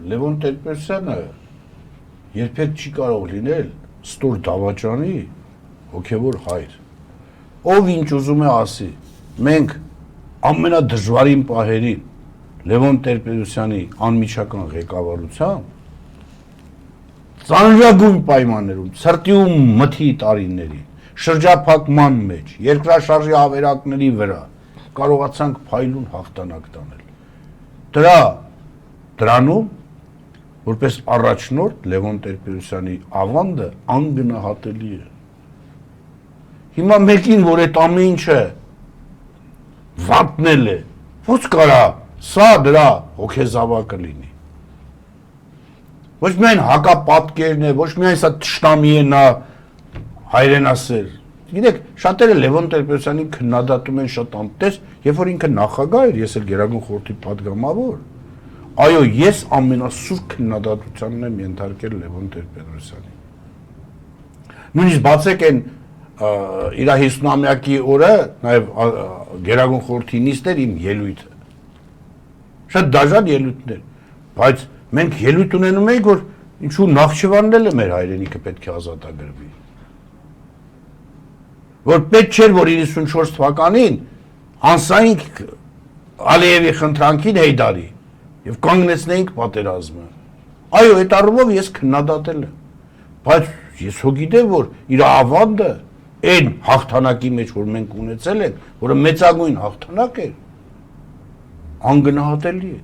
Լևոն Տեր-Պետրոսյանը երբեք չի կարող լինել ստոր դավաճանի հոգևոր հայր, ով ինչ ուզում է ասի, մենք ամենադժվարին պահերին Լևոն Տեր-Պետրոսյանի անմիջական ղեկավարությամբ ծանրագույն պայմաններում, սրտի ու մթի տարիների, շրջափակման մեջ, երկրաշարժի ավերակների վրա կարողացանք փայլուն հաղթանակ տանել։ Դրանում որպես առաջնորդ Լևոն Տեր-Պետրոսյանի ավանդը անգնահատելի է։ Հիմա մեկին, որ այդ ամեն ինչը վատնել է, ո՞նց կարա սա դրա հոգեզավակը լինի։ Ոչ միայն հակապատկերն է, ոչ միայն սա թշնամի է նա հայրենասեր։ Գիտեք, շատերը Լևոն Տեր-Պետրոսյանին քննադատում են շատ անտես, երբ որ ինքը նախագահ էր, ես էլ Գերագույն խորհրդի պատգամավոր։ Այո, ես ամենասուր քննադատությանն եմ ենթարկել Լևոն Տեր-Պետրոսյանին։ Նույնիսկ բացեք այն իր 50-ամյակի օրը նաև Գերագույն խորհրդի նիստեր իմ ելույթը։ Շատ դաժան ելույթներ, բայց մենք ելույթ ունենում էինք, որ ինչու Նախճիվանն էլ է մեր հայրենիքը պետք է ազատագրվի։ Որ պետք չէր, որ 94 թվականին անսայինք Ալիևի խնդրանքին Հեյդարի եւ կանգնեցնեինք պատերազմը։ Այո, այդ առումով ես քննադատել եմ, բայց ես հո գիտեմ, որ իր ավանդը այն հաղթանակի մեջ, որ մենք ունեցել ենք, որը մեծագույն հաղթանակ էր, անգնահատելի է։